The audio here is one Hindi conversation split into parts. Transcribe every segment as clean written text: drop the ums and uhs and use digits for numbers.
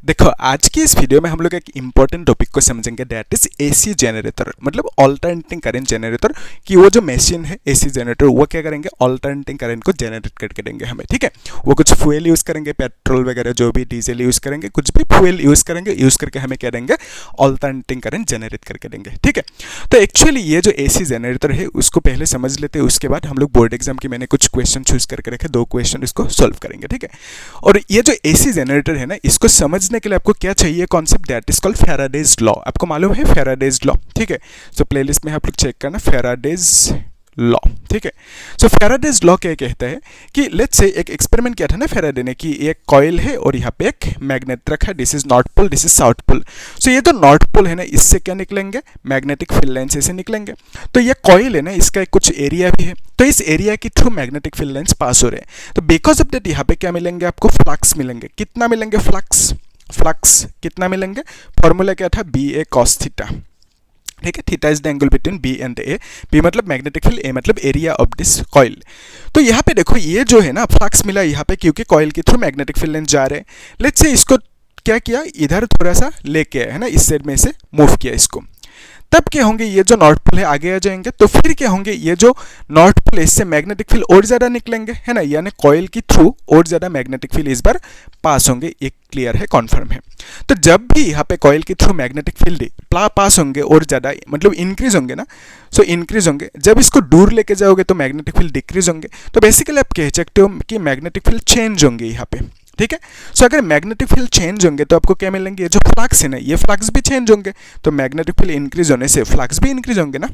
देखो आज की इस वीडियो में हम लोग एक इंपॉर्टेंट टॉपिक को समझेंगे, दैट इज एसी जनरेटर, मतलब ऑल्टरनेटिंग करंट जनरेटर। कि वो जो मशीन है एसी जनरेटर, वो क्या करेंगे, ऑल्टरनेटिंग करंट को जनरेट करके देंगे हमें। ठीक है, वो कुछ फ्यूल यूज करेंगे, पेट्रोल वगैरह जो भी डीजल यूज करेंगे, कुछ भी फ्यूल यूज करेंगे, यूज करके हमें क्या देंगे, ऑल्टरनेटिंग करंट जनरेट करके देंगे। ठीक है, तो एक्चुअली ये जो एसी जनरेटर है उसको पहले समझ लेते हैं, उसके बाद हम लोग बोर्ड एग्जाम की मैंने कुछ क्वेश्चन चूज करके रखे, 2 क्वेश्चन इसको सॉल्व करेंगे। ठीक है, और ये जो एसी जनरेटर है ना, इसको समझने के लिए आपको क्या चाहिए, concept, that is called Faraday's law. आपको मालूम है फैराडेज लॉ? ठीक है, सो प्लेलिस्ट में आप लोग चेक करना फैराडेज लॉ। ठीक है, सो फैराडेज लॉ क्या कहता है कि लेट्स से एक एक्सपेरिमेंट किया था ना फैराडे ने, कि एक कॉइल है और यहाँ पे एक मैग्नेट रखा है, this is north pole, this is south pole. So ये जो नॉर्थ पोल है ना, इससे क्या निकलेंगे, मैग्नेटिक फील्ड लाइंस ऐसे निकलेंगे। तो ये कॉइल है ना, इसका एक कुछ एरिया भी है, तो इस एरिया के through magnetic field lines pass हो रहे हैं। तो बिकॉज ऑफ दैट यहाँ पे क्या मिलेंगे, आपको फ्लक्स मिलेंगे। कितना मिलेंगे, फ्लक्स कितना मिलेंगे, फॉर्मूला क्या था, बी ए कॉस थीटा। ठीक है, theta is the angle between B and A. B मतलब मैग्नेटिक फील्ड, ए मतलब एरिया ऑफ दिस कॉइल। तो यहाँ पे देखो ये जो है ना फ्लक्स मिला यहाँ पे, क्योंकि कॉइल के थ्रू मैग्नेटिक फील्ड लाइन जा रहे हैं। लेट्स से इसको क्या किया, इधर थोड़ा सा लेके आया है ना, इस साइड में से मूव किया इसको, तब क्या होंगे, ये जो नॉर्थ पोल है आगे आ जाएंगे। तो फिर क्या होंगे, ये जो नॉर्थ पोल इससे मैग्नेटिक फील्ड और ज्यादा निकलेंगे, है ना, यानी कॉइल की थ्रू और ज्यादा मैग्नेटिक फील्ड इस बार पास होंगे। ये क्लियर है, कॉन्फर्म है। तो जब भी यहाँ पे कॉइल के थ्रू मैग्नेटिक फील्ड पास होंगे और ज्यादा, मतलब इंक्रीज होंगे ना, सो इंक्रीज होंगे। जब इसको दूर लेके जाओगे तो मैग्नेटिक फील्ड डिक्रीज होंगे। तो बेसिकली आप कह सकते हो कि मैग्नेटिक फील्ड चेंज होंगे यहाँ पे। ठीक है, सो अगर मैग्नेटिक फील्ड चेंज होंगे तो आपको क्या मिलेंगे, ये जो फ्लक्स है ना, ये फ्लक्स भी चेंज होंगे। तो मैग्नेटिक फील्ड इंक्रीज होने से फ्लक्स भी इंक्रीज होंगे ना,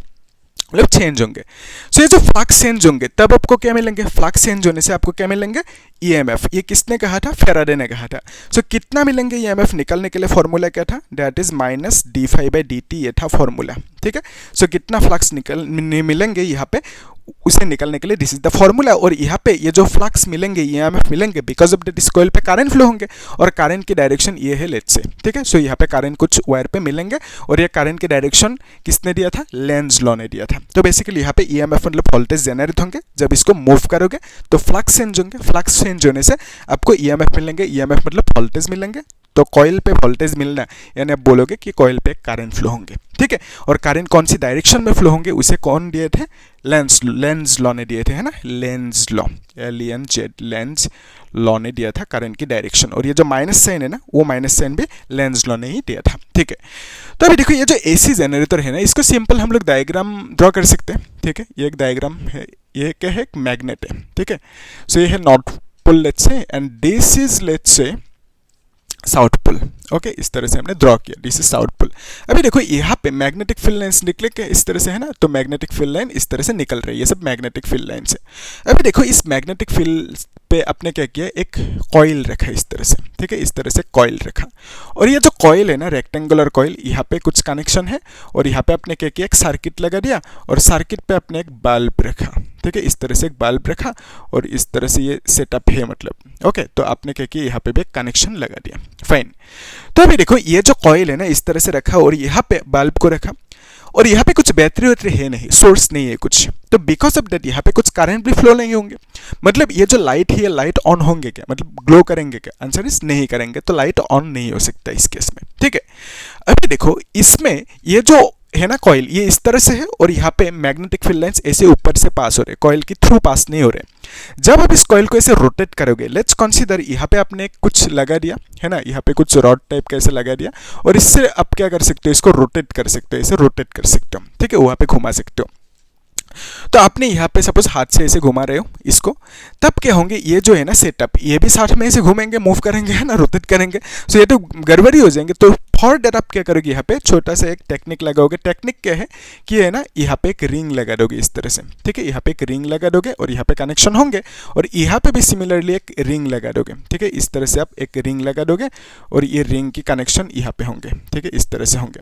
मतलब चेंज होंगे। सो ये जो फ्लक्स चेंज होंगे तब आपको क्या मिलेंगे, फ्लक्स चेंज होने से आपको क्या मिलेंगे, ईएमएफ। ये किसने कहा था, फैराडे ने कहा था। सो कितना मिलेंगे ईएमएफ निकालने के लिए, फॉर्मूला क्या था, that is minus D phi by D t, ये था फॉर्मूला। ठीक है, सो कितना फ्लक्स मिलेंगे यहाँ पे, उसे निकालने के लिए दिस इज द फॉर्मूला। और यहाँ पे ये जो फ्लक्स मिलेंगे, ईएमएफ मिलेंगे, बिकॉज ऑफ दैट इस कॉइल पे करंट फ्लो होंगे, और करंट की डायरेक्शन ये है लेट्स से। ठीक है, सो यहाँ पे करंट कुछ वायर पे मिलेंगे, और ये करंट की डायरेक्शन किसने दिया था, लेंज लॉ ने दिया था। तो बेसिकली यहाँ पे ईएमएफ मतलब वोल्टेज जनरेट होंगे, जब इसको मूव करोगे तो फ्लक्स चेंज होंगे, फ्लक्स चेंज होने से आपको ईएमएफ मिलेंगे, ईएमएफ मतलब वोल्टेज मिलेंगे। तो कॉइल पे वोल्टेज मिलना, यानी आप बोलोगे कि कॉइल पे करंट फ्लो होंगे। ठीक है, और करंट कौन सी डायरेक्शन में फ्लो होंगे, उसे कौन दिए थे, लेंज लॉ ने दिए थे, है ना, Lenz law, LENZ, Lenz law ने दिया था करंट की डायरेक्शन। और ये जो माइनस साइन है ना, वो माइनस साइन भी लेंज लॉ ने ही दिया था। ठीक है, तो अभी देखो ये जो एसी जनरेटर है ना, इसको सिंपल हम लोग डायग्राम ड्रॉ कर सकते हैं। ठीक है, ये एक डायग्राम है, ये क्या है, एक मैग्नेट है। ठीक है, सो ये है north pole let's say, and this is let's say south pole. Okay, इस तरह से हमने ड्रॉ किया, दिस इज साउथ पोल। अभी देखो यहाँ पे मैग्नेटिक फील्ड लाइंस निकले के इस तरह से, है ना, तो मैग्नेटिक फील्ड लाइन इस तरह से निकल रही है, ये सब मैग्नेटिक फील्ड लाइन से। अभी देखो इस मैग्नेटिक फील्ड पे आपने क्या किया, एक कॉइल रखा इस तरह से। ठीक है, इस तरह से कॉइल रखा, और ये जो कॉइल है ना, रेक्टेंगुलर कॉइल, यहाँ पे कुछ कनेक्शन है, और यहाँ पे आपने क्या किया, एक सर्किट लगा दिया, और सर्किट पे आपने एक बल्ब रखा। ठीक है, इस तरह से एक बल्ब रखा, और इस तरह से ये सेटअप है मतलब। ओके, तो आपने क्या किया, यहाँ पे भी एक कनेक्शन लगा दिया, फाइन। तो अभी देखो ये जो कॉइल है ना, इस तरह से रखा, और यहाँ पे बल्ब को रखा, और यहाँ पे कुछ बैटरी वैटरी है नहीं, सोर्स नहीं है कुछ। तो बिकॉज ऑफ दैट यहाँ पे कुछ करंट भी फ्लो नहीं होंगे। मतलब ये जो लाइट है, ये लाइट ऑन होंगे क्या, मतलब ग्लो करेंगे क्या, आंसर इज नहीं करेंगे। तो लाइट ऑन नहीं हो सकता इस केस में। ठीक है, अभी देखो इसमें ये जो है ना कॉइल, ये इस तरह से है, और यहाँ पे मैग्नेटिक फील्ड लाइंस ऐसे ऊपर से पास हो रहे, कॉइल की थ्रू पास नहीं हो रहे। जब आप इस कॉइल को ऐसे रोटेट करोगे, लेट्स कंसीडर यहाँ पे आपने कुछ लगा दिया, है ना, यहाँ पे कुछ रॉड टाइप का ऐसे लगा दिया, और इससे आप क्या कर सकते हो, इसको रोटेट कर सकते हो, ऐसे रोटेट कर सकते हो। ठीक है, वहाँ पे घुमा सकते हो। तो आपने यहाँ पे सपोज हाथ से ऐसे घुमा रहे हो इसको, तब क्या होंगे, ये जो है ना सेटअप, ये भी साथ में ऐसे घूमेंगे, मूव करेंगे, है ना, रोटेट करेंगे। सो ये तो गड़बड़ी हो जाएंगे। तो फॉर दैट आप क्या करोगे, यहाँ पे छोटा सा एक टेक्निक लगाओगे। टेक्निक क्या है कि है ना, यहाँ पे एक रिंग लगा दोगे इस तरह से। ठीक है, यहाँ पे एक रिंग लगा दोगे, और यहाँ पे कनेक्शन होंगे, और यहाँ पे भी सिमिलरली एक रिंग लगा दोगे। ठीक है, इस तरह से आप एक रिंग लगा दोगे, और ये रिंग की कनेक्शन यहाँ पे होंगे। ठीक है, इस तरह से होंगे।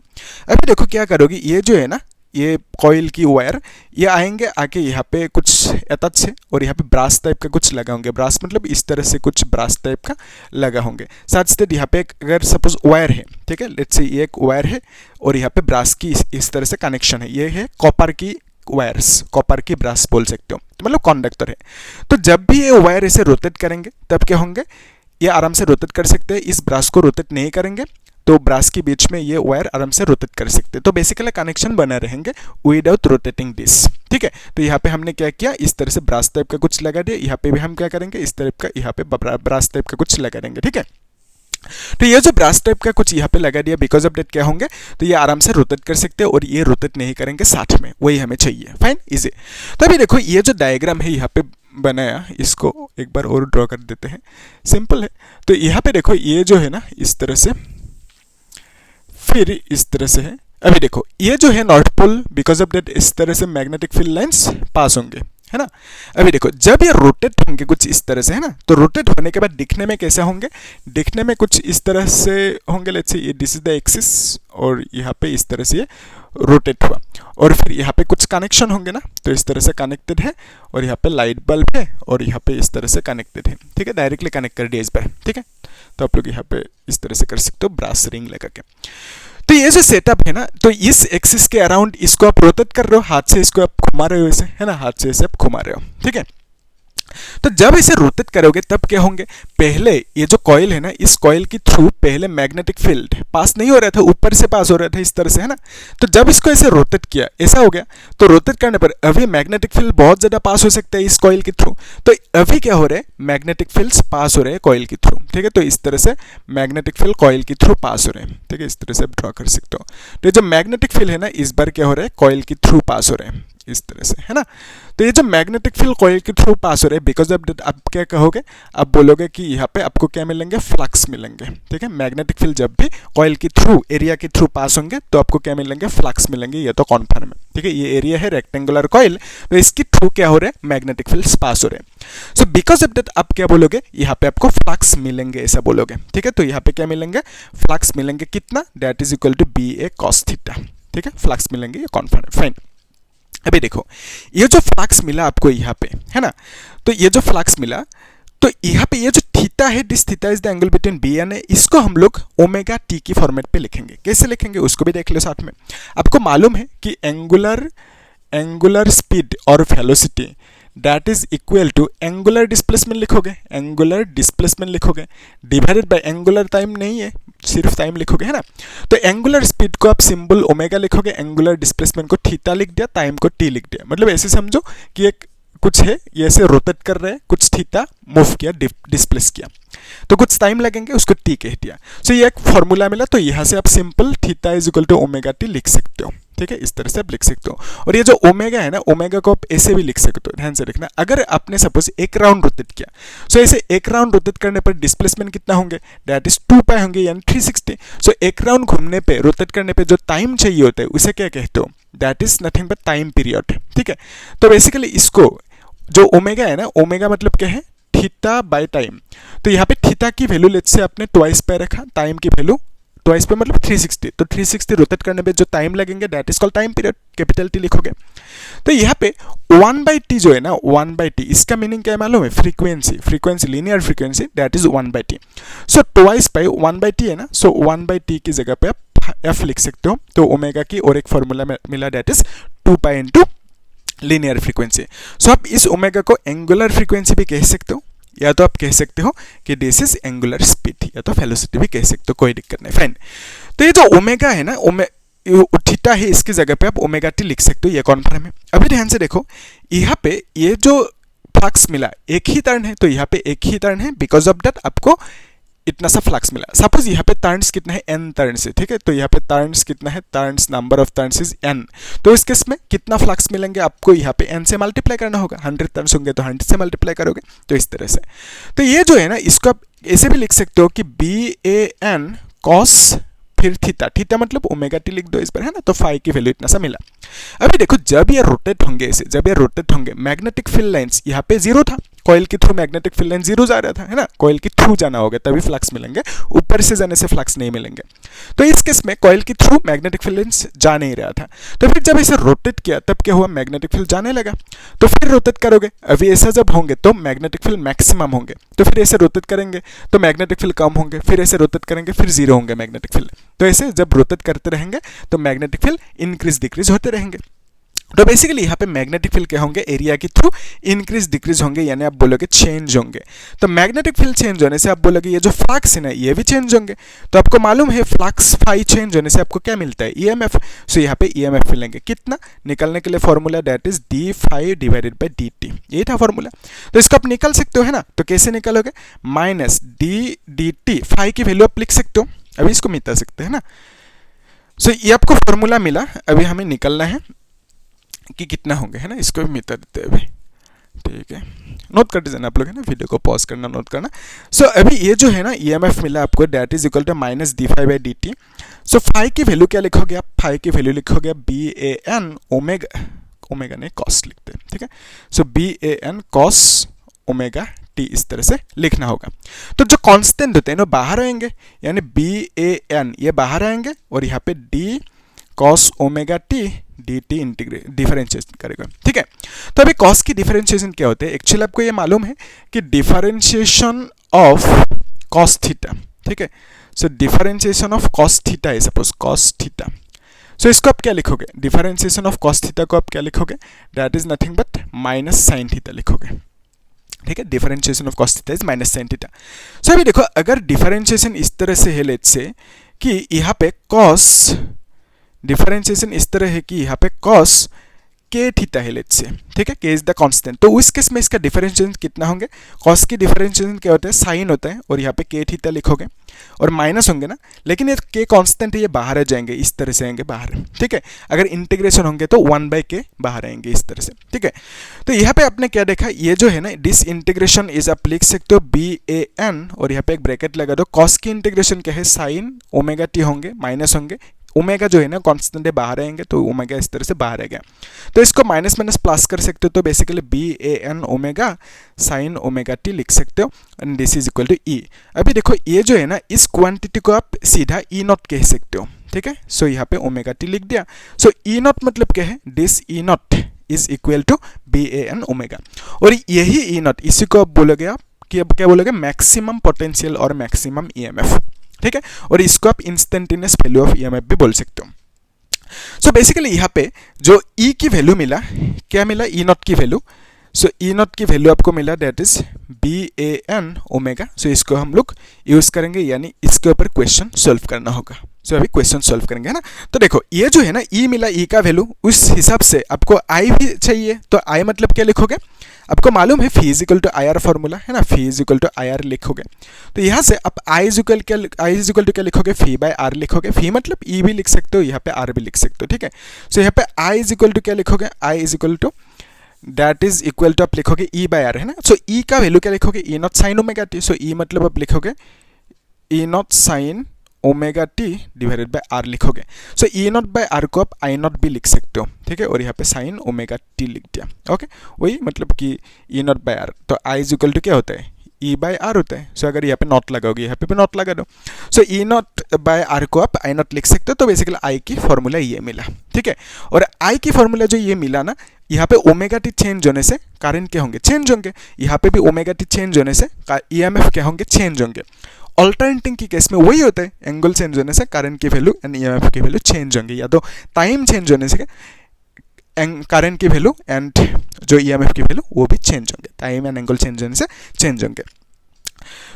अभी देखो क्या करोगे, ये जो है ना, ये कॉइल की वायर, ये आएंगे आके यहाँ पे कुछ अटैच है, और यहाँ पे ब्रास टाइप का कुछ लगा होंगे। ब्रास मतलब इस तरह से कुछ ब्रास टाइप का लगा होंगे। साथ साथ यहाँ पे अगर सपोज वायर है, ठीक है, लेट्स से ये एक वायर है, और यहाँ पे ब्रास की इस तरह से कनेक्शन है। ये है कॉपर की वायर्स, कॉपर की ब्रास बोल सकते हो, मतलब कंडक्टर है। तो जब भी ये वायर ऐसे रोटेट करेंगे तब क्या होंगे, ये आराम से रोटेट कर सकते हैं। इस ब्रास को रोटेट नहीं करेंगे तो ब्रास के बीच में ये वायर आराम से रोटेट कर सकते हैं। तो बेसिकली कनेक्शन बना रहेंगे विदाउट रोटेटिंग दिस, ठीक है। तो यहाँ पे हमने क्या किया, इस तरह से ब्रास टाइप का कुछ लगा दिया। यहाँ पे भी हम क्या करेंगे, इस टाइप का यहाँ पे ब्रास टाइप का कुछ लगा देंगे, ठीक है। तो ये जो ब्रास टाइप का कुछ यहाँ पे लगा दिया, बिकॉज ऑफ डेट क्या होंगे, तो ये आराम से रोटेट कर सकते हैं और ये रोटेट नहीं करेंगे साथ में, वही हमें चाहिए। Fine, easy. तो अभी देखो ये जो डायग्राम है यहाँ पे बनाया, इसको एक बार और ड्रॉ कर देते हैं, सिंपल है। तो यहाँ पे देखो ये जो है ना इस तरह से, फिर इस तरह से है। अभी देखो ये जो है north pole, because of that इस तरह से मैग्नेटिक फील्ड लाइंस पास होंगे, है ना। अभी देखो जब ये रोटेट होंगे कुछ इस तरह से, है ना, तो रोटेट होने के बाद दिखने में कैसे होंगे, दिखने में कुछ इस तरह से होंगे। लेट्स से ये दिस इज द एक्सिस और यहाँ पे इस तरह से ये रोटेट हुआ, और फिर यहाँ पे कुछ कनेक्शन होंगे ना, तो इस तरह से कनेक्टेड है, और यहाँ पे लाइट बल्ब है और यहाँ पे इस तरह से कनेक्टेड है, ठीक है। डायरेक्टली कनेक्ट कर दिया इस बार, ठीक है। तो आप लोग यहाँ पे इस तरह से कर सकते हो ब्रास रिंग लगा के। तो ये जो सेटअप है ना, तो इस एक्सिस के अराउंड इसको आप रोटेट कर रहे हो, हाथ से इसको आप घुमा रहे हो ऐसे, है ना, हाथ से ऐसे आप घुमा रहे हो, ठीक है। तो जब इसे रोटेट करोगे तब क्या होंगे, पहले ये जो कॉइल है ना, इस कॉइल के थ्रू पहले मैग्नेटिक फील्ड पास नहीं हो रहा था, ऊपर से पास हो रहा था इस तरह से, है ना। तो जब इसको ऐसे रोटेट किया, ऐसा हो गया, तो रोटेट करने पर अभी मैग्नेटिक फील्ड बहुत ज्यादा पास हो सकता है इस कॉइल के थ्रू। तो अभी क्या हो रहा है, मैग्नेटिक फील्ड्स पास हो रहे हैं कॉइल के थ्रू, ठीक है। तो इस तरह से मैग्नेटिक फील्ड कॉइल के थ्रू पास हो रहे हैं, ठीक है। इस तरह से आप ड्रॉ कर सकते हो। तो ये जो मैग्नेटिक फील्ड है ना, इस बार क्या हो रहा है, कॉइल के थ्रू पास हो रहे हैं इस तरह से, है ना। तो ये जो मैग्नेटिक फील्ड कॉइल के थ्रू पास हो रहे हैं, बिकॉज ऑफ दैट आप क्या कहोगे, आप बोलोगे कि यहाँ पे आपको क्या मिलेंगे, फ्लक्स मिलेंगे, ठीक है। मैग्नेटिक फील्ड जब भी कॉइल के थ्रू, एरिया के थ्रू पास होंगे तो आपको क्या मिलेंगे, फ्लक्स मिलेंगे, ये तो कॉन्फर्म है, ठीक है। ये एरिया है रेक्टेंगुलर कॉइल, तो इसके थ्रू क्या हो रहा है, मैग्नेटिक फील्ड्स पास हो रहे हैं। सो बिकॉज ऑफ दैट आप क्या बोलोगे, यहाँ पे आपको फ्लक्स मिलेंगे, ऐसा बोलोगे, ठीक है। तो यहाँ पे क्या मिलेंगे, फ्लक्स मिलेंगे, कितना, that is equal to B A cos theta, ठीक है। फ्लक्स मिलेंगे, ये कॉन्फर्म है, फाइन। अभी देखो ये जो फ्लक्स मिला आपको यहाँ पे, है ना, तो ये जो फ्लक्स मिला, तो यहाँ पे ये जो थीटा है, this theta is the angle between B and A, इसको हम लोग ओमेगा टी की फॉर्मेट पे लिखेंगे। कैसे लिखेंगे उसको भी देख लो साथ में। आपको मालूम है कि एंगुलर स्पीड और velocity that is equal to angular displacement लिखोगे, एंगुलर डिस्प्लेसमेंट लिखोगे, डिवाइडेड बाय एंगुलर टाइम नहीं है, सिर्फ टाइम लिखोगे, है ना। तो एंगुलर स्पीड को आप सिंबल ओमेगा लिखोगे, एंगुलर डिस्प्लेसमेंट को थीटा लिख दिया, टाइम को टी लिख दिया। मतलब ऐसे समझो कि एक कुछ है, ये ऐसे रोटेट कर रहे हैं, कुछ थीटा मूव किया, डिस्प्लेस किया, तो कुछ टाइम लगेंगे, उसको टी कह दिया। सो ये एक फॉर्मूला मिला, तो यहाँ से आप simple theta is equal to omega T लिख सकते हो, ठीक है। इस तरह से आप लिख सकते हो। और ये जो ओमेगा है ना, ओमेगा को आप ऐसे भी लिख सकते हो, ध्यान से देखना। अगर आपने सपोज एक राउंड रोटेट किया, सो ऐसे एक राउंड रोटेट करने पर डिस्प्लेसमेंट कितना होंगे, दैट इज 2 पाई होंगे, यानी 360। सो एक राउंड घूमने पे, रोटेट करने पे जो टाइम चाहिए होता है उसे क्या कहते हो, that is nothing but time period, ठीक है। तो बेसिकली इसको जो ओमेगा है ना, ओमेगा मतलब क्या है, थीटा बाय टाइम। तो यहाँ पे थीटा की वैल्यू लेट्स से आपने ट्वाइस पे रखा, टाइम की वैल्यू ट्वाइस पे मतलब 360, तो 360 रोटेट करने पे जो टाइम लगेंगे that is called time period, capital T लिखोगे। तो यहाँ पे 1/t जो है ना, 1/t इसका मीनिंग क्या है मालूम है, frequency, linear frequency, that is 1/t। So twice by 1/t है ना, सो 1/t की जगह पे आप f लिख सकते हो। तो ओमेगा की और एक फॉर्मूला मिला, that is 2 pi into linear frequency. So आप इस ओमेगा को एंगुलर फ्रीक्वेंसी भी कह सकते हो, या तो आप कह सकते हो कि दिस इज एंगुलर स्पीड, या तो वेलोसिटी भी कह सकते हो, कोई दिक्कत नहीं, फाइन। तो ये जो ओमेगा है ना, थीटा है, इसकी जगह पे आप ओमेगा टी लिख सकते हो, ये कॉन्फर्म है। अभी ध्यान से देखो, यहाँ पे ये जो फ्लक्स मिला एक ही टर्न है, तो यहाँ पे एक ही टर्न है, बिकॉज ऑफ दैट आपको इतना सा फ्लक्स मिला। सपोज यहाँ पे टर्न्स कितना है, n टर्न्स है, ठीक है। तो यहाँ पे टर्न्स कितना है, turns, number of turns is n। तो इस केस में कितना फ्लक्स मिलेंगे आपको, यहाँ पे n से मल्टीप्लाई करना होगा, 100 टर्न्स होंगे तो 100 से मल्टीप्लाई करोगे, तो इस तरह से। तो ये जो है ना, इसको आप ऐसे भी लिख सकते हो कि BAN cos फिर थीटा मतलब ओमेगा टी लिख दो इस पर, है ना। तो फाई की वैल्यू इतना सा मिला। अभी देखो जब ये रोटेट होंगे ऐसे, जब ये रोटेट होंगे, मैग्नेटिक फील्ड लाइंस यहाँ पे जीरो था, कॉइल के through magnetic field line zero जा रहा था, है ना। कॉइल के थ्रू जाना होगा तभी फ्लक्स मिलेंगे, ऊपर से जाने से फ्लक्स नहीं मिलेंगे। तो इस केस में कॉइल के थ्रू मैग्नेटिक फील्ड लाइंस जा नहीं रहा था, तो फिर जब इसे रोटेट किया तब क्या हुआ, मैग्नेटिक फील्ड जाने लगा। तो फिर रोटेट करोगे, अभी ऐसा जब होंगे तो मैग्नेटिक फील्ड मैक्सिमम होंगे, तो फिर ऐसे रोटेट करेंगे तो मैग्नेटिक फील्ड कम होंगे, फिर ऐसे रोटेट करेंगे फिर जीरो होंगे मैग्नेटिक फील्ड। तो ऐसे जब रोटेट करते रहेंगे तो मैग्नेटिक फील्ड इंक्रीज डिक्रीज होते रहेंगे। तो बेसिकली यहाँ पे मैग्नेटिक फील्ड क्या होंगे, एरिया के थ्रू इंक्रीज डिक्रीज होंगे, यानी आप बोलोगे चेंज होंगे। तो मैग्नेटिक फील्ड चेंज होने से आप बोलोगे ये जो फ्लक्स है ना ये भी चेंज होंगे। तो आपको मालूम है फ्लक्स फाई चेंज होने से आपको क्या मिलता है, ईएमएफ। सो यहाँ पे ईएमएफ मिलेंगे कितना, निकलने के लिए formula that is d phi divided by D t, ये था फॉर्मूला। तो इसको आप निकल सकते हो है ना, तो कैसे निकलोगे, minus D D T, phi की वैल्यू आप लिख सकते हो, अभी इसको मिटा सकते हैं ना। सो ये आपको फॉर्मूला मिला, अभी हमें निकलना है कि कितना होंगे है ना, इसको भी मिटा देते हैं अभी, ठीक है। नोट कर दीजिए आप लोग है ना, वीडियो को पॉज करना नोट करना। सो अभी ये जो है ना ईएमएफ मिला आपको that is equal to minus D phi by D T. So phi की वैल्यू क्या लिखोगे आप, फाई की वैल्यू लिखोगे B A N omega, omega नहीं कॉस लिखते हैं, ठीक है। So B A N cos omega T, इस तरह से लिखना होगा। तो जो कांस्टेंट होते हैं ना बाहर आएंगे, यानी बी ए एन ये बाहर आएंगे और यहाँ पे D cos omega T D T integrate differentiation करेगा, ठीक है। तो अभी कॉस की डिफरेंशिएशन क्या होते हैं, एक्चुअली आपको ये मालूम है कि डिफरेंशिएशन ऑफ कॉस थीटा, ठीक है। सो डिफरेंशिएशन ऑफ कॉस थीटा है सपोज कॉस थीटा। सो इसको आप क्या लिखोगे, डिफरेंशिएशन ऑफ कॉस थीटा को आप क्या लिखोगे, that is nothing but minus sine theta लिखोगे, ठीक है। Differentiation of cos theta is minus sine theta. So अभी देखो अगर डिफरेंशिएशन इस तरह से है, लेट्स से कि यहाँ पे कॉस डिफरेंशिएशन इस तरह है कि यहाँ पे कॉस के थीटा है लेट्स से, ठीक है, के इज द कांस्टेंट। तो उस केस में इसका डिफरेंशिएशन कितना होंगे, कॉस की डिफरेंशिएशन क्या होता है, साइन होता है, और यहाँ पे के थीटा लिखोगे और माइनस होंगे ना, लेकिन ये के कांस्टेंट है, ये बाहर आ जाएंगे, इस तरह से आएंगे बाहर, ठीक है। अगर इंटीग्रेशन होंगे तो 1/k बाहर आएंगे इस तरह से, ठीक है। तो यहाँ पे आपने क्या देखा, ये जो है ना डिस इंटीग्रेशन इज आप लिख सकते हो बी ए एन और यहाँ पे एक ब्रैकेट लगा दो, कॉस की इंटीग्रेशन क्या है साइन ओमेगा टी होंगे, माइनस होंगे, ओमेगा जो है ना कांस्टेंट है बाहर आएंगे, तो ओमेगा इस तरह से बाहर आ गया। तो इसको माइनस माइनस प्लस कर सकते हो, तो basically B A N omega sine omega T लिख सकते हो, and this is equal to E. अभी देखो ये जो है ना इस क्वांटिटी को आप सीधा ई नॉट कह सकते हो, ठीक है। सो यहाँ पे ओमेगा टी लिख दिया। सो ई नॉट मतलब क्या है, this E naught is equal to B A N omega, और यही ई नॉट इसी को आप बोलोगे आप कि अब क्या बोलोगे, मैक्सिमम पोटेंशियल और मैक्सिमम ईएमएफ, ठीक है। और इसको आप इंस्टेंटेनियस वैल्यू ऑफ ईएमएफ भी बोल सकते हो। सो बेसिकली यहाँ पे जो ई की वैल्यू मिला, क्या मिला, ई नॉट की वैल्यू। सो ई नॉट की वैल्यू आपको मिला that is B A N omega. So इसको हम लोग यूज करेंगे, यानी इसके ऊपर क्वेश्चन सॉल्व करना होगा। सो अभी क्वेश्चन सॉल्व करेंगे है ना। तो देखो ये जो है ना ई मिला, ई का वैल्यू, उस हिसाब से आपको आई भी चाहिए, तो आई मतलब क्या लिखोगे, आपको मालूम है phi is equal to I R formula है ना, phi is equal to I R लिखोगे। तो यहाँ से आप आई इज इक्वल टू क्या लिखोगे, फी बाय आर लिखोगे। फी मतलब ई भी लिख सकते हो, यहाँ पे आर भी लिख सकते हो, ठीक है। सो यहाँ पे आई इज इक्वल टू क्या लिखोगे, I is equal to that is equal to आप लिखोगे ई बाय आर है ना। सो ई का वैल्यू क्या लिखोगे, E naught sine omega T. So E मतलब आप लिखोगे E naught sine omega T divided by R लिखोगे। So E naught by R को आप आई नॉट भी लिख सकते हो, ठीक है, और यहाँ पे साइन ओमेगा टी लिख दिया, ओके। वही मतलब कि ई नॉट बाय आर, तो आई इज इक्वल टू क्या होता है, ई बाय आर होता है। सो अगर यहाँ पे नॉट लगाओगे, यहाँ पे भी नॉट लगा दो। सो ई नॉट बाय आर को आप आई नॉट लिख सकते हो। तो बेसिकली आई की फॉर्मूला ये मिला, ठीक है। और आई की फॉर्मूला जो ये मिला ना, यहाँ पे ओमेगा टी चेंज होने से करंट क्या होंगे, चेंज होंगे। यहाँ पे भी ओमेगा टी चेंज होने से ईएमएफ क्या होंगे, चेंज होंगे। अल्टरनेटिंग की केस में वही होता है, एंगल चेंज होने से करंट की वैल्यू एंड ईएमएफ की वैल्यू चेंज होंगे, या तो टाइम चेंज होने से करंट की वैल्यू एंड जो ईएमएफ की वैल्यू वो भी चेंज होंगे, टाइम एंड एंगल चेंज होने से चेंज होंगे।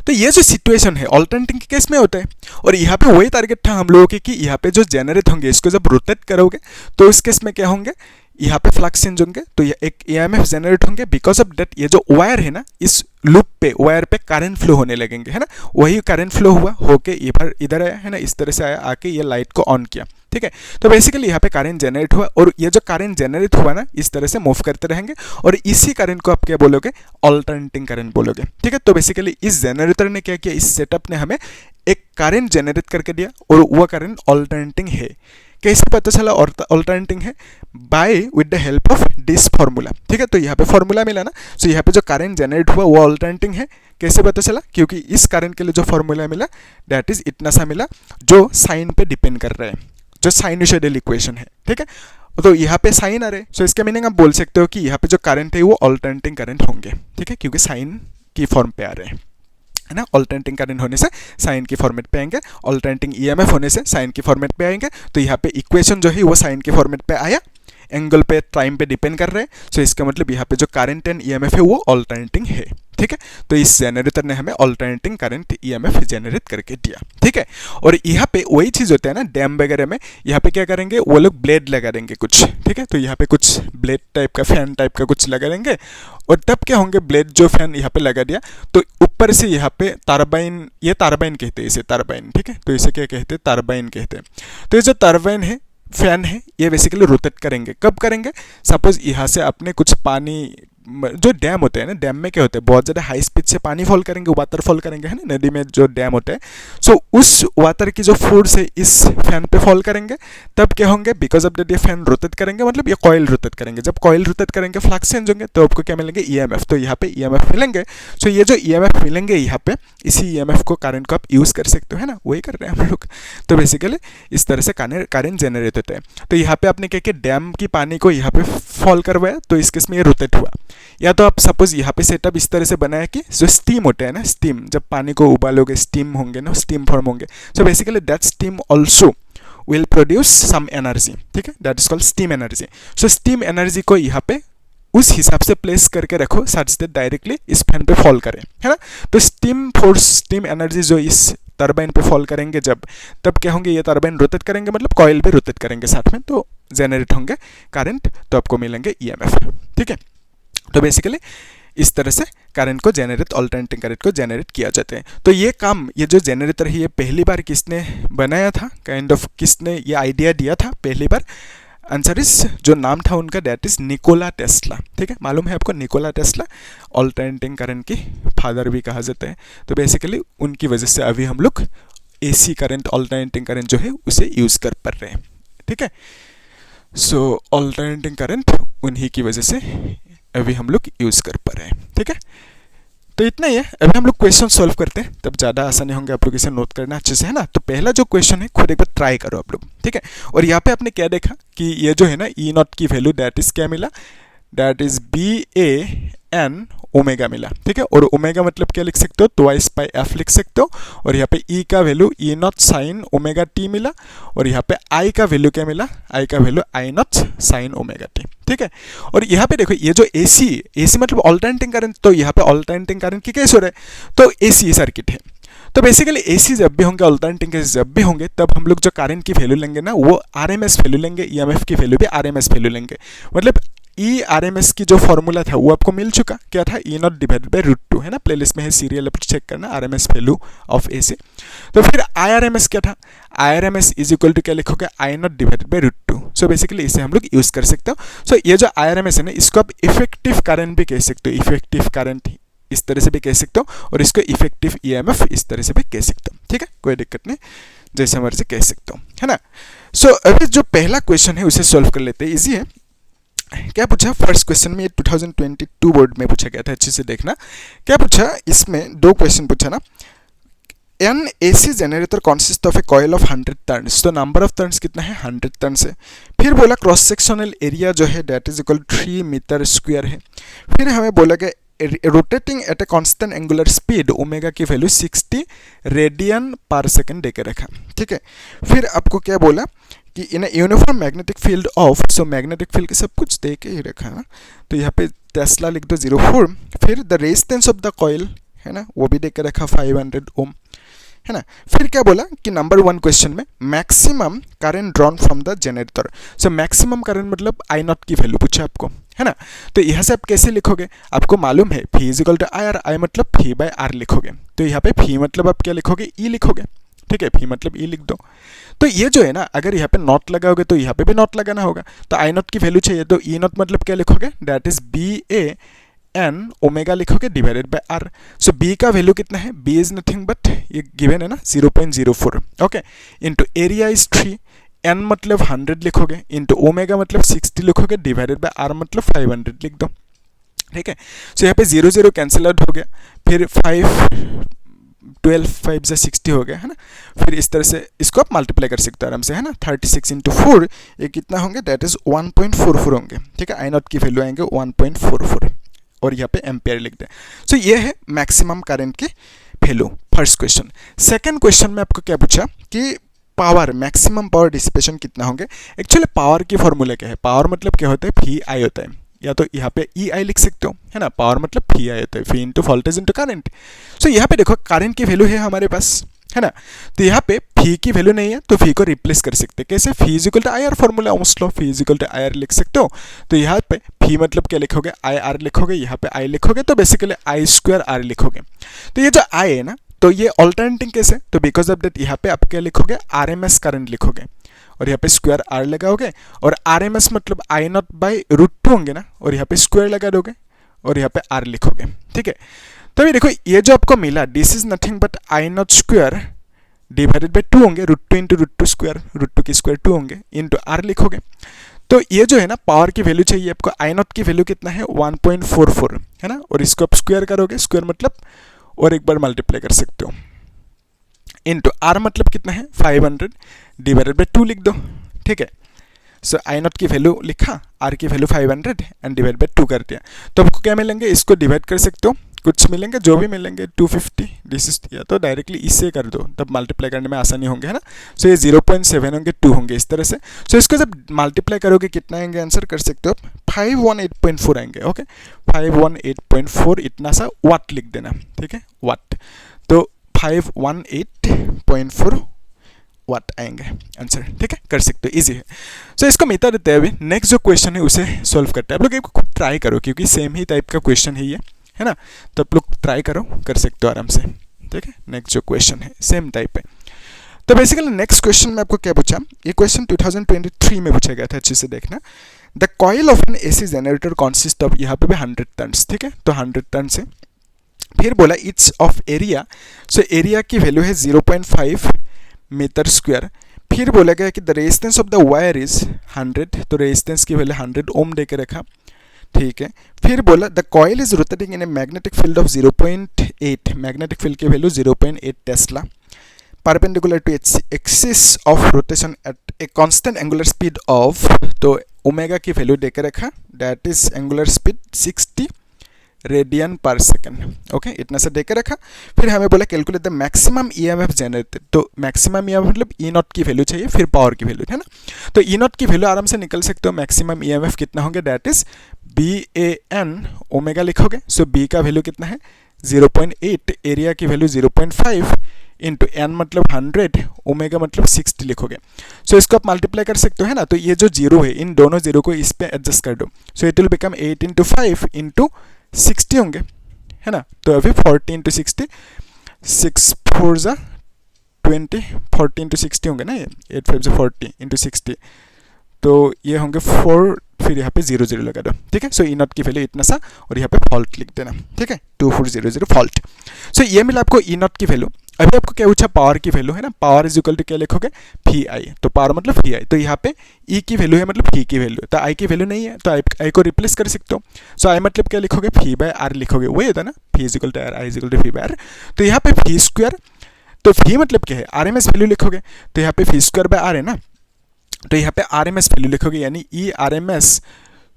तो ये जो सिचुएशन है अल्टरनेटिंग के केस में होता है। और यहाँ पे वही टारगेट था हम लोगों के कि यहाँ पे जो जनरेट होंगे इसको जब रोटेट करोगे तो इस केस में क्या होंगे, यहाँ पे फ्लक्स चेंज होंगे, तो ये एक ईएमएफ जनरेट होंगे। बिकॉज ऑफ दैट ये जो वायर है ना, इस लूप पे वायर पे करंट फ्लो होने लगेंगे, है ना। वही करंट फ्लो हुआ होके इधर आया है ना, इस तरह से आया, आके ये लाइट को ऑन किया, ठीक है। तो बेसिकली यहाँ पे करंट जनरेट हुआ, और ये जो करंट जनरेट हुआ ना इस तरह से मूव करते रहेंगे, और इसी करंट को आप क्या बोलोगे, अल्टरनेटिंग करंट बोलोगे, ठीक है। तो बेसिकली इस जनरेटर ने क्या किया, इस सेटअप ने हमें एक करंट जनरेट करके दिया, और वो करंट अल्टरनेटिंग है। कैसे पता चला अल्टरनेटिंग है, by with the help of this formula, ठीक है। तो यहाँ पे फॉर्मूला मिला ना, सो यहाँ पे जो करंट जनरेट हुआ वो अल्टरनेटिंग है। कैसे पता चला, क्योंकि इस करंट के लिए जो फॉर्मूला मिला दैट इज इतना सा मिला, जो साइन पे डिपेंड कर रहा है, जो साइनसॉइडल इक्वेशन है, ठीक है। तो यहाँ पे साइन आ रहे हैं, सो इसका मीनिंग आप बोल सकते हो कि यहाँ पे जो करंट है वो अल्टरनेटिंग करंट होंगे, ठीक है, क्योंकि साइन की फॉर्म पे आ रहे हैं, है ना। अल्टरनेटिंग करंट होने से साइन की फॉर्मेट पे आएंगे, अल्टरनेटिंग ईएमएफ होने से साइन की फॉर्मेट पे आएंगे। तो यहाँ पे इक्वेशन जो है वो साइन के फॉर्मेट पे आया, एंगल पे टाइम पे डिपेंड कर रहे हैं। सो इसका मतलब यहाँ पे जो करंट एंड ईएमएफ है वो अल्टरनेटिंग है, ठीक है। तो इस जनरेटर ने हमें अल्टरनेटिंग करंट ईएमएफ जनरेट करके दिया, ठीक है। और यहाँ पे वही चीज़ होता है ना डैम वगैरह में, यहाँ पे क्या करेंगे वो लोग ब्लेड लगा देंगे कुछ, ठीक है। तो यहाँ पे कुछ ब्लेड टाइप का फैन टाइप का कुछ लगा देंगे और तब क्या होंगे, ब्लेड जो फैन यहाँ पे लगा दिया तो ऊपर से यहाँ पे टरबाइन, ये टरबाइन कहते हैं इसे, टरबाइन, ठीक है। तो इसे क्या कहते हैं, टरबाइन कहते हैं। तो ये जो टरबाइन है, फैन है, ये बेसिकली रोटेट करेंगे। कब करेंगे, सपोज यहाँ से आपने कुछ पानी, जो डैम होते हैं ना, डैम में क्या होता है बहुत ज़्यादा हाई स्पीड से पानी फॉल करेंगे, वाटर फॉल करेंगे, है ना, नदी में जो डैम होता है। सो उस वाटर की जो फोर्स है इस फैन पे फॉल करेंगे, तब क्या होंगे, बिकॉज ऑफ दैट ये फैन रोटेट करेंगे, मतलब ये कॉइल रोटेट करेंगे। जब कॉइल रोटेट करेंगे फ्लक्स चेंज होंगे तो आपको क्या मिलेंगे, ईएमएफ। तो यहाँ पे ईएमएफ मिलेंगे। सो ये जो ईएमएफ मिलेंगे यहाँ पे, इसी ईएमएफ को करंट को आप यूज़ कर सकते हो, है ना, वही कर रहे हैं हम लोग। तो बेसिकली इस तरह से करंट जनरेट होता है। तो यहाँ पे आपने क्या किया, डैम की पानी को यहाँ पे फॉल करवाया, तो इस केस में ये रोटेट हुआ। या तो आप सपोज यहाँ पे सेटअप इस तरह से बनाया कि जो स्टीम होता है ना, स्टीम, जब पानी को उबालोगे स्टीम होंगे ना, स्टीम फॉर्म होंगे। So basically that steam also will produce some energy, ठीक है, that is called steam energy. So steam energy को यहाँ पे उस हिसाब से प्लेस करके रखो सच दैट डायरेक्टली इस फैन पे फॉल करे, है ना। तो स्टीम फोर्स, स्टीम एनर्जी जो इस टरबाइन पे फॉल करेंगे जब, तब क्या होंगे, ये टरबाइन रोटेट करेंगे, मतलब कॉइल भी रोटेट करेंगे साथ में, तो जनरेट होंगे करंट, तो आपको मिलेंगे ईएमएफ, ठीक है। तो बेसिकली इस तरह से करंट को जनरेट, अल्टरनेटिंग करंट को जनरेट किया जाता है। तो ये काम, ये जो जनरेटर है, ये पहली बार किसने बनाया था, काइंड ऑफ किसने ये आइडिया दिया था पहली बार, आंसर इज, जो नाम था उनका, दैट इज निकोला टेस्ला, ठीक है। मालूम है आपको, निकोला टेस्ला अल्टरनेटिंग करंट की फादर भी कहा जाता है। तो बेसिकली उनकी वजह से अभी हम लोग एसी करंट, अल्टरनेटिंग करंट जो है उसे यूज़ कर पा रहे हैं, ठीक है। सो अल्टरनेटिंग करंट उन्हीं की वजह से अभी हम लोग यूज़ कर पा रहे हैं, ठीक है। तो इतना ही है। अभी हम लोग क्वेश्चन सॉल्व करते हैं, तब ज़्यादा आसानी होंगे आप लोग इसे नोट करना अच्छे से, है ना। तो पहला जो क्वेश्चन है खुद एक बार ट्राई करो आप लोग, ठीक है। और यहाँ पे आपने क्या देखा कि ये जो है ना, ई नॉट की वैल्यू दैट इज क्या मिला, दैट इज BAN ओमेगा मिला, ठीक है। और ओमेगा मतलब क्या लिख सकते हो, ट्वाइस बाय एफ लिख सकते हो। और यहाँ पे ई का वैल्यू ई नॉट साइन ओमेगा टी मिला, और यहाँ पे आई का वैल्यू क्या मिला, आई का value I not sine omega T, ठीक है। और यहाँ पे देखो, ये जो एसी मतलब अल्टरनेटिंग करंट, तो यहाँ पे अल्टरनेटिंग करंट की केस हो रहा है, तो एसी सर्किट है। तो बेसिकली एसी जब भी होंगे, अल्टरनेटिंग केस जब भी होंगे, तब हम लोग जो करंट की वैल्यू लेंगे ना, वो आरएमएस वैल्यू लेंगे, ईएमएफ की वैल्यू भी आरएमएस वैल्यू लेंगे। मतलब ई आरएमएस की जो फॉर्मूला था वो आपको मिल चुका, क्या था, ई नॉट डिवाइडेड बाय √2, है ना, प्लेलिस्ट में है, सीरियल पर चेक करना, आरएमएस वैल्यू ऑफ एसी। तो फिर आई आरएमएस क्या था, I RMS is equal to क्या लिखोगे, I naught divided by √2। So basically इसे हम लोग यूज कर सकते हो। सो ये जो आई आरएमएस है ना, इसको आप इफेक्टिव करंट भी कह सकते हो, इफेक्टिव करंट इस तरह से भी कह सकते हो, और इसको इफेक्टिव ईएमएफ इस तरह से भी कह सकते हो, ठीक है, कोई दिक्कत नहीं, जैसे मर्जी कह सकते हो, है ना। सो अभी जो पहला क्वेश्चन है उसे सॉल्व कर लेते हैं, इजी है। क्या पूछा फर्स्ट क्वेश्चन में, ये 2022 बोर्ड में पूछा गया था, अच्छे से देखना। क्या पूछा, इसमें दो क्वेश्चन पूछा ना, N AC generator consist of A coil of 100 turns, तो नंबर ऑफ टर्न्स कितना है, 100 टर्न्स है। फिर बोला क्रॉस सेक्शनल एरिया जो है that is equal 3 meter square है। फिर हमें बोला कि rotating at a constant angular speed, omega की वैल्यू 60 रेडियन पर सेकंड देके रखा, ठीक है। फिर आपको क्या बोला कि in uniform magnetic field of, so magnetic field के सब कुछ दे के ही रखा है, तो यहाँ पे टेस्ला लिख दो 0.4। फिर the resistance of the coil, है ना, वो भी दे के रखा 500 ओम, है ना। फिर क्या बोला कि नंबर 1 क्वेश्चन में maximum current drawn from the generator, so maximum current मतलब आई नॉट की वैल्यू पूछा आपको, है ना। तो यहाँ से आप कैसे लिखोगे, आपको मालूम है phi is equal to I R, I मतलब फी बाय आर लिखोगे। तो यहाँ पे फी मतलब आप क्या लिखोगे, ई लिखोगे, ठीक है, फी मतलब ई लिख दो। तो ये जो है ना, अगर यहाँ पे नॉट लगाओगे तो यहाँ पे भी नॉट लगाना होगा, तो आई नॉट की वैल्यू चाहिए, तो ई नॉट मतलब क्या लिखोगे, दैट इज BAN ओमेगा लिखोगे divided by R. So B का वैल्यू कितना है, बी इज नथिंग बट, ये गिवन है ना 0.04, okay, into area is 3, N मतलब 100 लिखोगे, इंटू ओमेगा मतलब 60 लिखोगे, डिवाइडेड बाय आर मतलब 500 लिख दो, ठीक है। सो यहाँ पे 0 0 कैंसिल आउट हो गया, फिर 12 5 से 60 हो गया, है ना। फिर इस तरह से इसको आप मल्टीप्लाई कर सकते हो आराम से, है ना, 36 इंटू 4 ये कितना होंगे, दैट इज 1.44 होंगे, ठीक है। आई नॉट की वैल्यू आएंगे 1.44, और यहाँ पे एम्पियर लिख दें। सो ये है मैक्सिमम करंट की value, first question. Second question में आपको क्या पूछा कि पावर, मैक्सिमम पावर डिसिपेशन कितना होंगे। एक्चुअली पावर की फॉर्मूला क्या है, पावर मतलब क्या होता है, फी आई होता है, या तो यहाँ पे ई आई लिख सकते हो, है ना। पावर मतलब फी आई होता है, फी इंटू वोल्टेज इंटू करंट। सो यहाँ पे देखो करंट की वैल्यू है हमारे पास, है ना। तो यहाँ पे फी की वैल्यू नहीं है तो फी को रिप्लेस कर सकते हैं कैसे, phi is equal to I R, formula Ohm's law, phi is equal to I R लिख सकते हो। तो यहाँ पे फी मतलब क्या लिखोगे, आई आर लिखोगे, यहाँ पे आई लिखोगे तो बेसिकली आई स्क्वायर आर लिखोगे। तो ये जो आई है ना, तो ये ऑल्टरनेटिंग केस है, तो बिकॉज ऑफ दैट यहाँ पे आप क्या लिखोगे, आर एम एस करंट लिखोगे और यहाँ पे स्क्वायर आर लगाओगे, और आर एम एस मतलब आई नॉट बाई √2 होंगे ना, और यहाँ पे स्क्वायर लगा दोगे और यहाँ पे आर लिखोगे, ठीक है। तो अभी देखो ये जो आपको मिला, this is nothing but I not square divided by 2 होंगे, √2 इंटू √2 स्क्वायर, √2 की स्क्वायर 2 होंगे, इंटू आर लिखोगे। तो ये जो है ना पावर की वैल्यू चाहिए आपको, आई नॉट की वैल्यू कितना है 1.44, है ना, और इसको आप स्क्वायर करोगे, स्क्वायर मतलब और एक बार मल्टीप्लाई कर सकते हो, इंटू आर मतलब कितना है 500 डिवाइडेड बाई 2 लिख दो, ठीक है। सो आई नॉट की वैल्यू लिखा, आर की वैल्यू 500 एंड डिवाइड बाई 2 कर दिया। तो आपको क्या मिलेंगे, इसको डिवाइड कर सकते हो, कुछ मिलेंगे, जो भी मिलेंगे 250 दिस इज, या तो डायरेक्टली इससे कर दो, तब मल्टीप्लाई करने में आसानी होंगे, है ना। सो ये 0.7 होंगे, 2 होंगे इस तरह से। सो इसको जब मल्टीप्लाई करोगे कितना आएंगे, आंसर कर सकते हो 518.4 आएंगे, ओके 518.4 इतना सा वाट लिख देना, ठीक है, वाट। तो 518.4 वाट आएंगे आंसर, ठीक है, कर सकते हो, इजी है। सो इसको मिटा देते हैं। अभी नेक्स्ट जो क्वेश्चन है उसे सॉल्व करते हैं। आप लोग एक खुद ट्राई करो क्योंकि सेम ही टाइप का क्वेश्चन है ये, है ना, तो आप लोग ट्राई करो, कर सकते हो आराम से, ठीक है। नेक्स्ट जो क्वेश्चन है सेम टाइप है। तो बेसिकली नेक्स्ट क्वेश्चन में आपको क्या पूछा, ये क्वेश्चन 2023 में पूछा गया था, अच्छे से देखना। The coil of N AC generator consist of, यहाँ पे भी 100 टर्न्स, ठीक है, तो 100 टर्न्स है। फिर बोला each of area, so area की वैल्यू है 0.5 मीटर स्क्वायर। फिर बोला गया कि the resistance of the wire is 100, तो रेजिस्टेंस की वैल्यू 100 ओम दे के रखा, ठीक है। फिर बोला the coil is rotating in a magnetic field of 0.8, magnetic field की value 0.8 tesla, perpendicular to axis of rotation at a constant angular speed of, तो ओमेगा की वैल्यू देकर रखा, that is angular speed 60 radian per second, okay, इतना सा देकर रखा। फिर हमें बोला calculate the maximum EMF generated, तो मैक्सिमम ईएमएफ मतलब ई नॉट की वैल्यू चाहिए, फिर पावर की वैल्यू, है ना। तो ई नॉट की वैल्यू आराम से निकल सकते हो, मैक्सिमम ईएमएफ कितना होंगे, दैट इज BAN ओमेगा लिखोगे। सो B का वैल्यू कितना है 0.8, एरिया की वैल्यू 0.5 इंटू एन मतलब 100, ओमेगा मतलब 60 लिखोगे। सो इसको आप मल्टीप्लाई कर सकते हो, है ना। तो ये जो जीरो है, इन दोनों जीरो को इस पे एडजस्ट कर दो, so it will become 8 into 5 into 60 होंगे, है ना। तो अभी 40 इंटू 60, 6 4 जा 20, 40 इंटू 60 होंगे ना, ये 8 5 जा 40 इंटू 60, तो ये होंगे 4, फिर यहाँ पे 0 0 लगा दो, ठीक है। सो ई नॉट की वैल्यू इतना सा, और यहाँ पे फॉल्ट लिख देना, ठीक है, 2400 फॉल्ट। सो ये मिला आपको ई नॉट की वैल्यू। अभी आपको क्या पूछा, पावर की वैल्यू, है ना। पावर इज इक्वल टू क्या लिखोगे, फी आई, तो पावर मतलब फी आई, तो यहाँ पे ई की वैल्यू है मतलब फी की वैल्यू, तो आई की वैल्यू नहीं है, तो आई को रिप्लेस कर सकते हो। सो आई मतलब क्या लिखोगे, फी बाय आर लिखोगे, वही होता है ना, phi is equal to R, I is equal to phi by R. तो यहाँ पे फी स्क्वायर, तो फी मतलब क्या है, आर एम एस वैल्यू लिखोगे, तो यहाँ पे फी स्क्वायर बाय आर है ना, तो यहाँ पे आर एम एस वैल्यू लिखोगे, यानी E R M S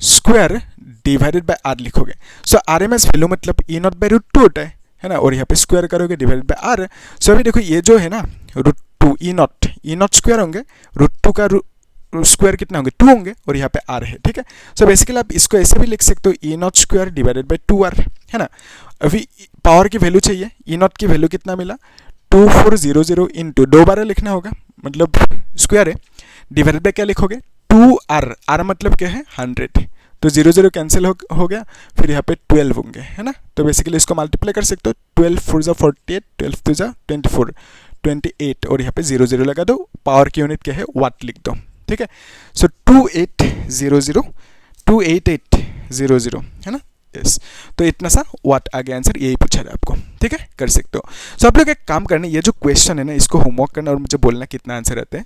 square divided by R लिखोगे। So R M S value मतलब ई नॉट बाई √2 होता है ना, और यहाँ पे स्क्वायर करोगे डिवाइडेड बाय आर। सो अभी देखो ये जो है ना √2 ई नॉट स्क्वायर होंगे, √2 का स्क्वायर कितना होंगे 2 होंगे, और यहाँ पे आर है, ठीक है। सो बेसिकली आप इसको ऐसे भी लिख सकते हो, E naught square divided by 2r, है ना। अभी पावर की वैल्यू चाहिए, ई नॉट की वैल्यू कितना मिला 2400 इंटू 2 बार लिखना होगा, मतलब स्क्वायर है, डिवाइडेड बाय क्या लिखोगे 2r, r मतलब क्या है 100, तो 0 0 कैंसिल हो गया, फिर यहाँ पे 12 होंगे, है ना। तो बेसिकली इसको मल्टीप्लाई कर सकते हो, 12 4 जा 48, 12 2 जा 24, 28, और यहाँ पे 0 0 लगा दो, पावर की यूनिट क्या है वाट लिख दो, ठीक है। सो 2800, है ना, यस। तो इतना सा वाट आ गया आंसर, यही पूछा था आपको, ठीक है, कर सकते हो। सो आप लोग एक काम करना, ये जो क्वेश्चन है ना, इसको होमवर्क करना और मुझे बोलना कितना आंसर आते हैं,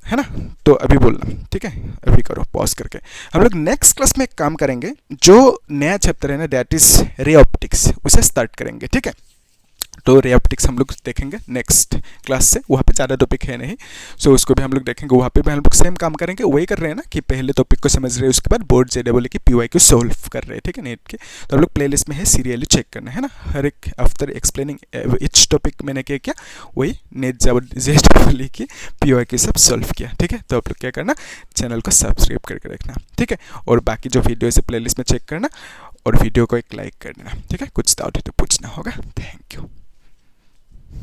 है ना। तो अभी बोलना, ठीक है, अभी करो पॉज करके। हम लोग नेक्स्ट क्लास में एक काम करेंगे, जो नया चैप्टर है ना, दैट इज रे ऑप्टिक्स, उसे स्टार्ट करेंगे, ठीक है। तो रे ऑप्टिक्स हम लोग देखेंगे नेक्स्ट क्लास से, वहाँ पे ज़्यादा टॉपिक है नहीं, सो उसको भी हम लोग देखेंगे। वहाँ पे भी हम लोग सेम काम करेंगे, वही कर रहे हैं ना कि पहले टॉपिक को समझ रहे हैं, उसके बाद बोर्ड JEE की PYQ सॉल्व कर रहे हैं, ठीक है नेट के। तो हम लोग प्लेलिस्ट में है, सीरियली चेक करना है ना, हर एक आफ्टर एक्सप्लेनिंग इच टॉपिक मैंने क्या किया, वही नेट JEE की PYQ सब सॉल्व किया, ठीक है। तो आप लोग क्या करना, चैनल को सब्सक्राइब करके रखना, ठीक है। और बाकी जो वीडियो है प्लेलिस्ट में चेक करना और वीडियो को एक लाइक करना, ठीक है। कुछ डाउट है तो पूछना होगा। Thank you.